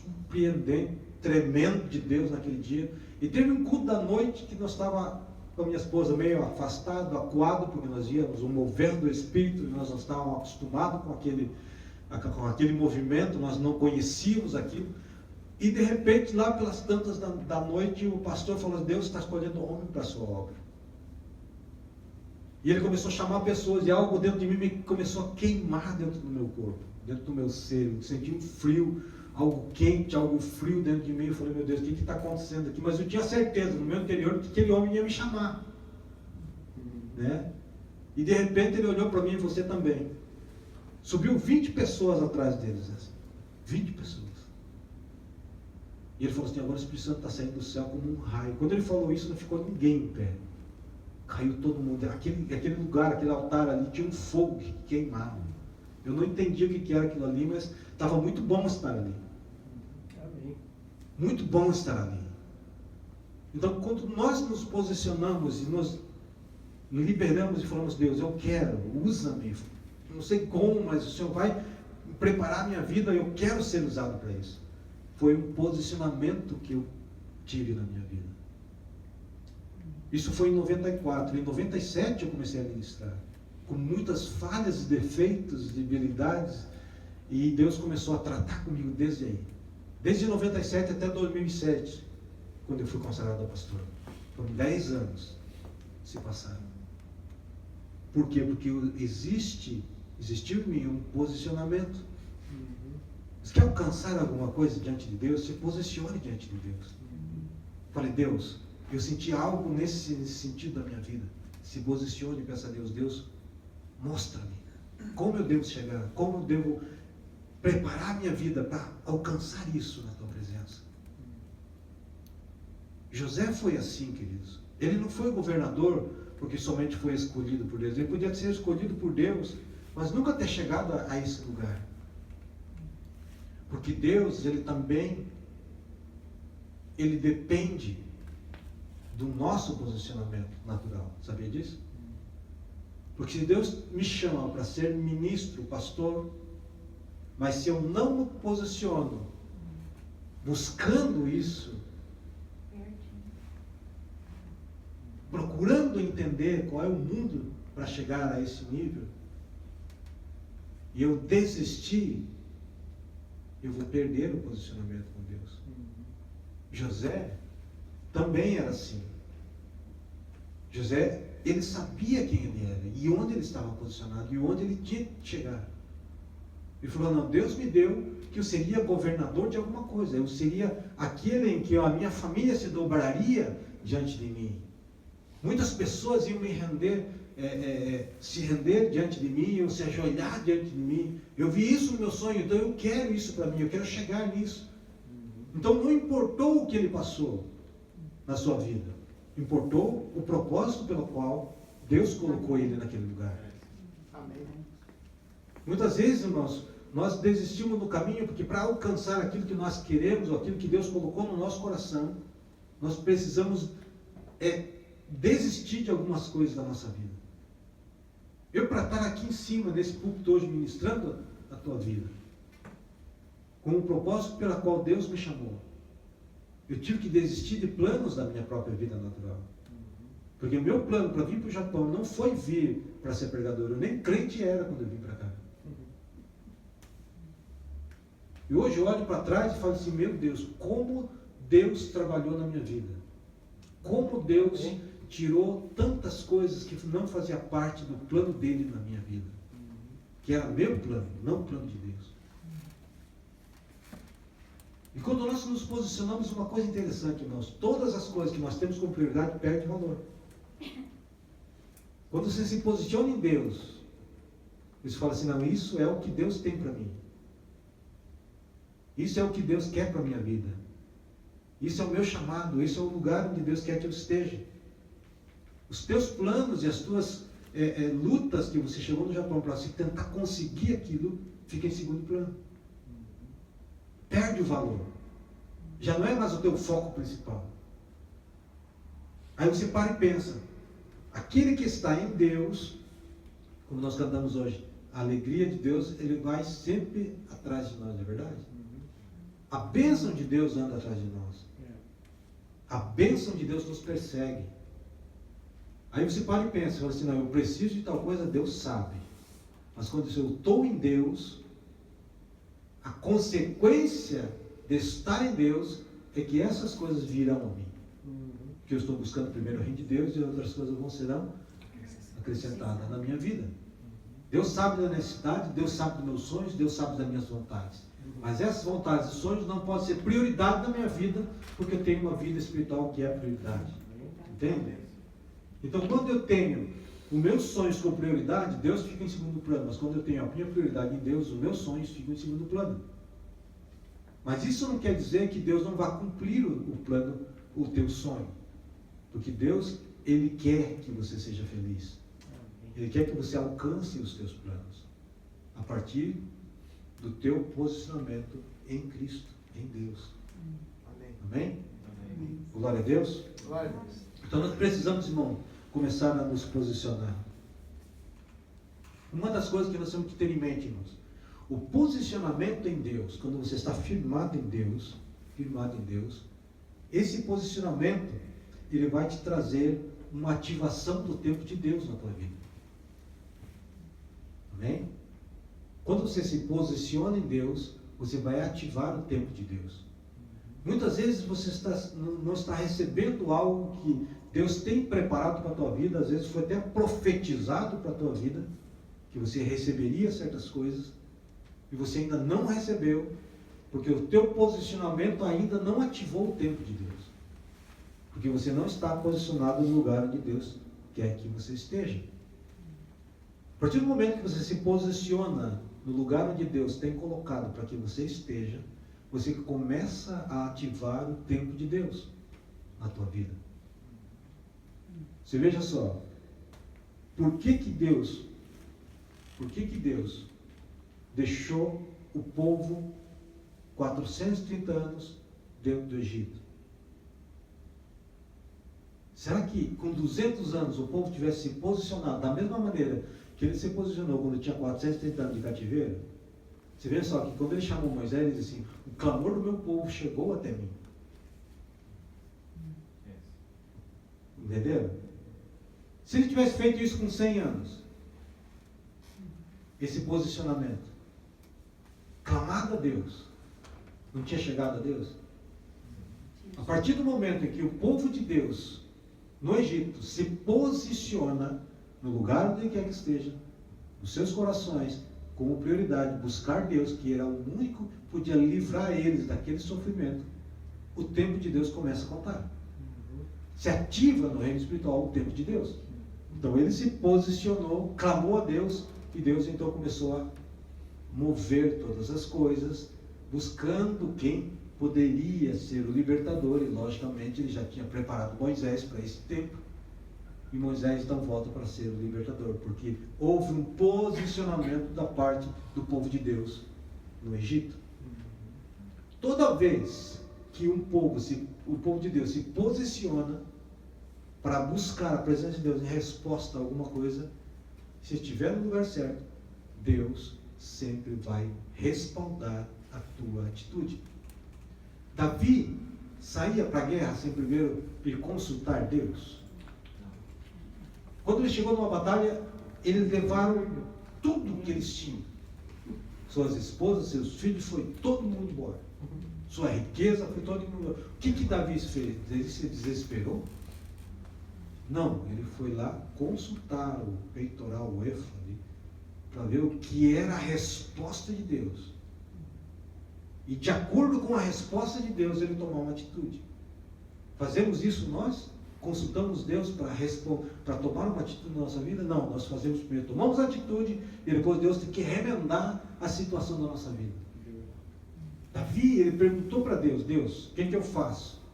surpreendente, tremendo de Deus naquele dia. E teve um culto da noite que nós estávamos com a minha esposa meio afastado, acuado, porque nós íamos um mover do Espírito, e nós não estávamos acostumados com aquele movimento, nós não conhecíamos aquilo. E de repente, lá pelas tantas da noite, o pastor falou: Deus está escolhendo homem para a sua obra. E ele começou a chamar pessoas, e algo dentro de mim começou a queimar dentro do meu corpo, dentro do meu ser. Eu senti um frio, algo quente, algo frio dentro de mim. Eu falei: meu Deus, o que está acontecendo aqui? Mas eu tinha certeza no meu interior que aquele homem ia me chamar, né? E de repente ele olhou para mim: e você também. Subiu 20 pessoas atrás deles, assim. 20 pessoas. E ele falou assim: agora o Espírito Santo está saindo do céu como um raio. Quando ele falou isso, não ficou ninguém em pé. Caiu todo mundo. Aquele lugar, aquele altar ali, tinha um fogo que queimava. Eu não entendi o que era aquilo ali, mas estava muito bom estar ali. Amém. Muito bom estar ali. Então, quando nós nos posicionamos e nos liberamos e falamos: Deus, eu quero, usa-me. Não sei como, mas o Senhor vai preparar a minha vida, eu quero ser usado para isso. Foi um posicionamento que eu tive na minha vida. Isso foi em 94. Em 97 eu comecei a ministrar, com muitas falhas, defeitos, debilidades, e Deus começou a tratar comigo desde aí. Desde 97 até 2007, quando eu fui consagrado a pastor. Foram 10 anos se passaram. Por quê? Porque existiu em mim um posicionamento. Você quer alcançar alguma coisa diante de Deus? Se posicione diante de Deus. Falei: Deus, eu senti algo nesse sentido da minha vida. Se posicione e peça a Deus: Deus, mostra-me como eu devo chegar, como eu devo preparar a minha vida para alcançar isso na tua presença. José foi assim, queridos. Ele não foi governador porque somente foi escolhido por Deus. Ele podia ser escolhido por Deus, mas nunca ter chegado a esse lugar. Porque Deus, Ele também, Ele depende do nosso posicionamento natural. Sabia disso? Porque se Deus me chama para ser ministro, pastor, mas se eu não me posiciono buscando isso, procurando entender qual é o mundo para chegar a esse nível, e eu desistir, eu vou perder o posicionamento com Deus. José também era assim. José, ele sabia quem ele era, e onde ele estava posicionado, e onde ele tinha que chegar. Ele falou: não, Deus me deu que eu seria governador de alguma coisa, eu seria aquele em que a minha família se dobraria diante de mim. Muitas pessoas iam me render, se render diante de mim, ou se ajoelhar diante de mim. Eu vi isso no meu sonho, então eu quero isso para mim, eu quero chegar nisso. Então não importou o que ele passou na sua vida, importou o propósito pelo qual Deus colocou ele naquele lugar. Amém. Muitas vezes, irmãos, nós desistimos do caminho porque para alcançar aquilo que nós queremos, ou aquilo que Deus colocou no nosso coração, nós precisamos desistir de algumas coisas da nossa vida. Eu, para estar aqui em cima desse púlpito hoje ministrando a tua vida, com o propósito pelo qual Deus me chamou, eu tive que desistir de planos da minha própria vida natural. Porque o meu plano para vir para o Japão não foi vir para ser pregador. Eu nem crente era quando eu vim para cá. E hoje eu olho para trás e falo assim: meu Deus, como Deus trabalhou na minha vida. Como Deus tirou tantas coisas que não fazia parte do plano dele na minha vida. Que era meu plano, não o plano de Deus. E quando nós nos posicionamos, uma coisa interessante, irmãos: todas as coisas que nós temos como prioridade perdem valor. Quando você se posiciona em Deus, você fala assim: não, isso é o que Deus tem para mim. Isso é o que Deus quer para a minha vida. Isso é o meu chamado, isso é o lugar onde Deus quer que eu esteja. Os teus planos e as tuas lutas que você chegou no Japão para você tentar conseguir aquilo, fica em segundo plano. Perde o valor. Já não é mais o teu foco principal. Aí você para e pensa: aquele que está em Deus, como nós cantamos hoje, a alegria de Deus, ele vai sempre atrás de nós, não é verdade? A bênção de Deus anda atrás de nós. A bênção de Deus nos persegue. Aí você para e pensa, fala assim, não, eu preciso de tal coisa, Deus sabe. Mas quando eu estou em Deus, a consequência de estar em Deus é que essas coisas virão a mim. Que eu estou buscando primeiro o reino de Deus e outras coisas serão acrescentadas na minha vida. Deus sabe da necessidade, Deus sabe dos meus sonhos, Deus sabe das minhas vontades. Mas essas vontades e sonhos não podem ser prioridade na minha vida, porque eu tenho uma vida espiritual que é a prioridade. Entende? Então, quando eu tenho os meus sonhos como prioridade, Deus fica em segundo plano. Mas quando eu tenho a minha prioridade em Deus, os meus sonhos ficam em segundo plano. Mas isso não quer dizer que Deus não vá cumprir o plano, o teu sonho. Porque Deus, Ele quer que você seja feliz. Ele quer que você alcance os teus planos. A partir do teu posicionamento em Cristo, em Deus. Amém? Amém? Glória a Deus. Glória a Deus. Então nós precisamos, irmão, começar a nos posicionar. Uma das coisas que nós temos que ter em mente, irmãos, o posicionamento em Deus, quando você está firmado em Deus, esse posicionamento, ele vai te trazer uma ativação do tempo de Deus na tua vida. Amém? Quando você se posiciona em Deus, você vai ativar o tempo de Deus. Muitas vezes você não está recebendo algo que Deus tem preparado para a tua vida, às vezes foi até profetizado para a tua vida, que você receberia certas coisas, e você ainda não recebeu, porque o teu posicionamento ainda não ativou o tempo de Deus. Porque você não está posicionado no lugar onde Deus quer que você esteja. A partir do momento que você se posiciona no lugar onde Deus tem colocado para que você esteja, você começa a ativar o tempo de Deus na tua vida. Você veja só, por que Deus deixou o povo 430 anos dentro do Egito? Será que com 200 anos o povo tivesse se posicionado da mesma maneira que ele se posicionou quando tinha 430 anos de cativeiro? Você vê só que quando ele chamou Moisés, ele disse assim, o clamor do meu povo chegou até mim. Entenderam? Se ele tivesse feito isso com 100 anos, esse posicionamento, clamado a Deus, não tinha chegado a Deus? A partir do momento em que o povo de Deus, no Egito, se posiciona no lugar onde ele quer que esteja, nos seus corações, como prioridade, buscar Deus, que era o único que podia livrar eles daquele sofrimento, o tempo de Deus começa a contar. Se ativa no reino espiritual o tempo de Deus. Então ele se posicionou, clamou a Deus, e Deus então começou a mover todas as coisas, buscando quem poderia ser o libertador, e logicamente ele já tinha preparado Moisés para esse tempo, e Moisés então volta para ser o libertador, porque houve um posicionamento da parte do povo de Deus no Egito. Toda vez que o povo de Deus se posiciona para buscar a presença de Deus em resposta a alguma coisa, se estiver no lugar certo, Deus sempre vai respaldar a tua atitude. Davi saía para a guerra sem primeiro ir consultar Deus. Quando ele chegou numa batalha, eles levaram tudo que eles tinham. Suas esposas, seus filhos, foi todo mundo embora. Sua riqueza foi todo mundo embora. O que Davi fez? Ele se desesperou? Não, ele foi lá consultar o peitoral, o éfode, para ver o que era a resposta de Deus. E de acordo com a resposta de Deus, ele tomou uma atitude. Fazemos isso nós? Consultamos Deus para tomar uma atitude na nossa vida? Não, nós fazemos primeiro, tomamos a atitude e depois Deus tem que remendar a situação da nossa vida. Davi, ele perguntou para Deus, Deus, o que eu faço?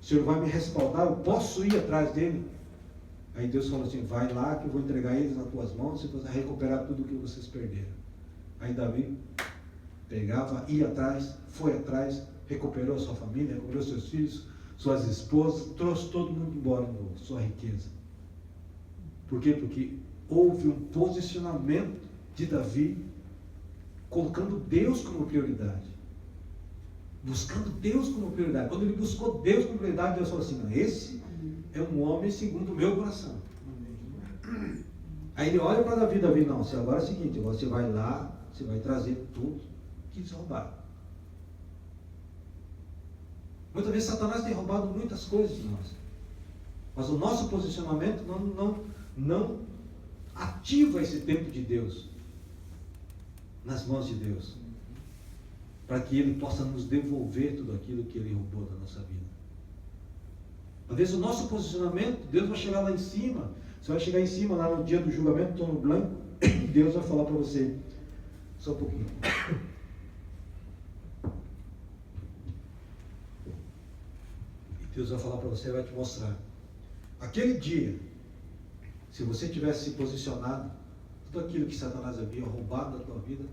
O Senhor vai me respaldar? Eu posso ir atrás dele? Aí Deus falou assim, vai lá que eu vou entregar eles nas tuas mãos e você vai recuperar tudo o que vocês perderam. Aí Davi pegava, ia atrás, foi atrás, recuperou a sua família, recuperou seus filhos, suas esposas, trouxe todo mundo embora de novo, sua riqueza. Por quê? Porque houve um posicionamento de Davi, colocando Deus como prioridade. buscando Deus como prioridade. Quando ele buscou Deus como prioridade, Deus falou assim: não, esse é um homem segundo o meu coração. Aí ele olha para Davi, Davi, não, agora é o seguinte, agora você vai lá, você vai trazer tudo que eles roubaram. Muitas vezes Satanás tem roubado muitas coisas de nós, mas o nosso posicionamento não ativa esse tempo de Deus nas mãos de Deus, para que Ele possa nos devolver tudo aquilo que Ele roubou da nossa vida. Às vezes o nosso posicionamento, Deus vai chegar lá em cima, você vai chegar em cima, lá no dia do julgamento, trono branco, e Deus vai falar para você, só um pouquinho. E Deus vai falar para você, vai te mostrar. Aquele dia, se você tivesse se posicionado, tudo aquilo que Satanás havia roubado da tua vida,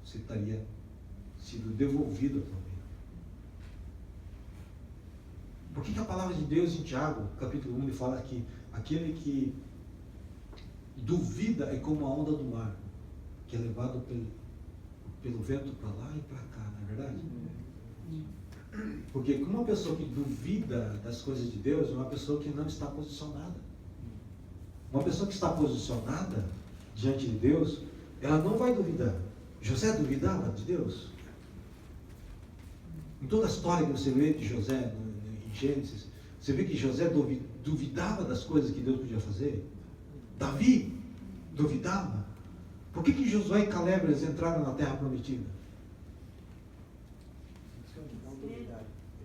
você estaria sido devolvido à tua vida. Por que a palavra de Deus em Tiago, capítulo 1, ele fala que aquele que duvida é como a onda do mar, que é levado pelo vento para lá e para cá, não é verdade? Porque uma pessoa que duvida das coisas de Deus é uma pessoa que não está posicionada. Uma pessoa que está posicionada diante de Deus, ela não vai duvidar. José duvidava de Deus? Em toda a história que você lê de José, em Gênesis, você vê que José duvidava das coisas que Deus podia fazer? Davi duvidava? Por que Josué e Caleb eles entraram na terra prometida?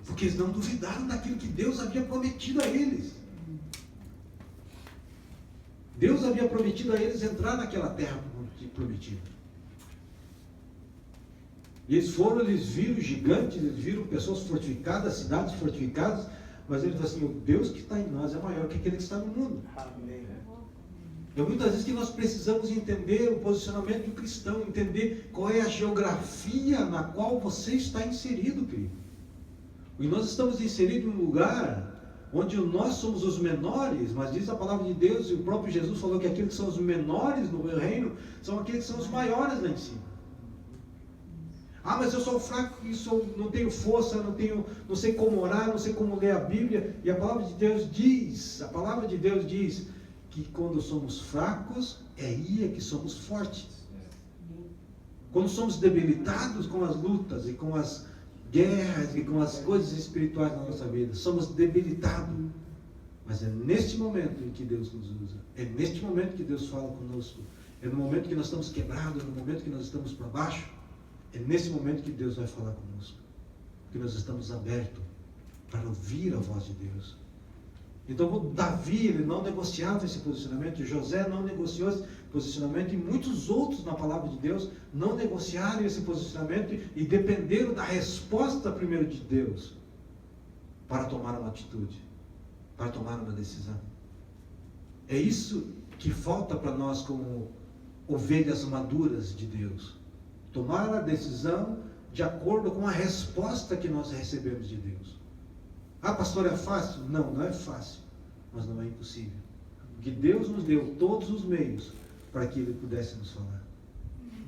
Porque eles não duvidaram daquilo que Deus havia prometido a eles. Deus havia prometido a eles entrar naquela terra prometida. E eles foram, eles viram gigantes, eles viram pessoas fortificadas, cidades fortificadas, mas eles falaram assim: o Deus que está em nós é maior que aquele que está no mundo. Amém. Então muitas vezes que nós precisamos entender o posicionamento do cristão, entender qual é a geografia na qual você está inserido, querido. E nós estamos inseridos em um lugar onde nós somos os menores, mas diz a palavra de Deus, e o próprio Jesus falou que aqueles que são os menores no reino, são aqueles que são os maiores lá em cima. Ah, mas eu sou fraco, não tenho força, não sei como orar, não sei como ler a Bíblia. E a palavra de Deus diz que quando somos fracos, é aí que somos fortes. Quando somos debilitados com as lutas e com as guerras e com as coisas espirituais na nossa vida, somos debilitados. Mas é neste momento em que Deus nos usa, é neste momento que Deus fala conosco, é no momento que nós estamos quebrados, é no momento que nós estamos para baixo, é nesse momento que Deus vai falar conosco, que nós estamos abertos para ouvir a voz de Deus. Então Davi, ele não negociava esse posicionamento, José não negociou esse posicionamento, e muitos outros na palavra de Deus não negociaram esse posicionamento e dependeram da resposta primeiro de Deus para tomar uma atitude, para tomar uma decisão. É isso que falta para nós como ovelhas maduras de Deus. Tomar a decisão de acordo com a resposta que nós recebemos de Deus. Ah, pastor, é fácil? Não, não é fácil, mas não é impossível. Porque Deus nos deu todos os meios para que Ele pudesse nos falar.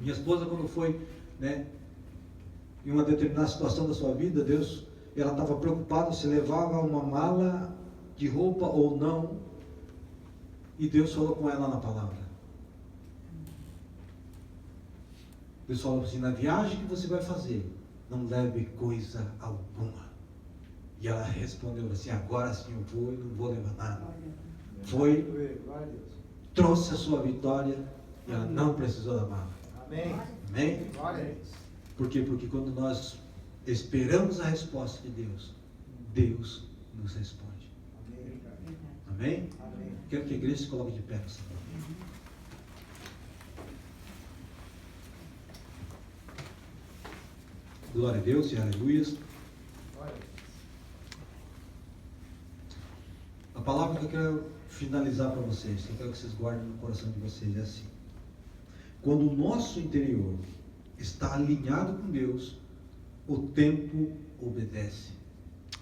Minha esposa, quando foi, em uma determinada situação da sua vida, ela estava preocupada se levava uma mala de roupa ou não, e Deus falou com ela na palavra. Deus falou assim: na viagem que você vai fazer, não leve coisa alguma. E ela respondeu assim: agora sim eu vou e não vou levar nada. Foi, trouxe a sua vitória e ela não precisou da mala. Amém. Amém? Por quê? Porque quando nós esperamos a resposta de Deus, Deus nos responde. Amém? Amém? Quero que a igreja se coloque de pé. Glória a Deus e aleluias. A palavra que eu quero finalizar para vocês, que eu quero que vocês guardem no coração de vocês, é assim: quando o nosso interior está alinhado com Deus, o tempo obedece.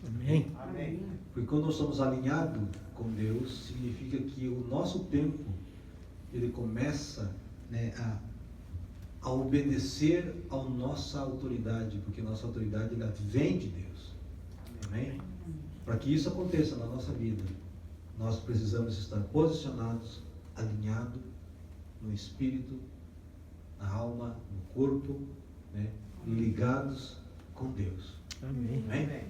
Amém. Amém. Porque quando nós estamos alinhados com Deus, significa que o nosso tempo, ele começa a obedecer à nossa autoridade, porque nossa autoridade ela vem de Deus. Amém? Para que isso aconteça na nossa vida, nós precisamos estar posicionados, alinhados no espírito, na alma, no corpo, né? Ligados com Deus. Amém. Amém?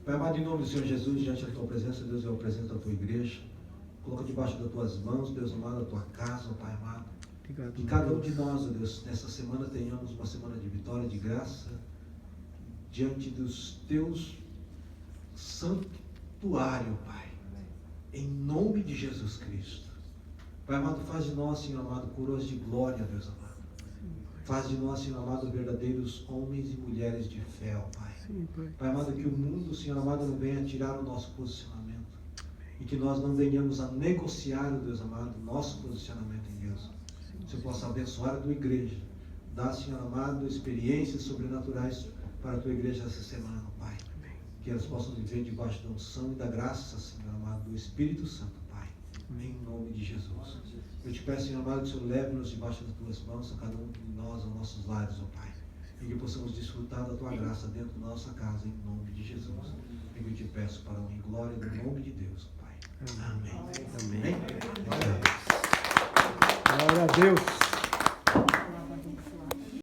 Pai amado, em nome do Senhor Jesus, diante da tua presença, Deus, eu apresento a tua igreja. Coloca debaixo das tuas mãos, Deus amado, a tua casa, Pai amado. Obrigado. Que cada um de nós, ó Deus, nessa semana tenhamos uma semana de vitória, de graça, diante dos teus santuário, Pai. Em nome de Jesus Cristo. Pai amado, faz de nós, Senhor amado, coroas de glória, Deus amado. Faz de nós, Senhor amado, verdadeiros homens e mulheres de fé, ó Pai. Sim, Pai. Pai amado, que o mundo, Senhor amado, não venha tirar o nosso posicionamento. E que nós não venhamos a negociar, Deus amado, o nosso posicionamento em Deus. Se eu possa abençoar a tua igreja. Dá, Senhor amado, experiências sobrenaturais para a tua igreja essa semana, Pai. Que elas possam viver debaixo da unção e da graça, Senhor amado, do Espírito Santo, Pai. Em nome de Jesus. Eu te peço, Senhor amado, que o Senhor leve-nos debaixo das tuas mãos, a cada um de nós, aos nossos lares, ó Pai. E que possamos desfrutar da tua graça dentro da nossa casa, em nome de Jesus. E que eu te peço para a honra e glória do nome de Deus, Pai. Amém. Amém. Amém. Glória a Deus.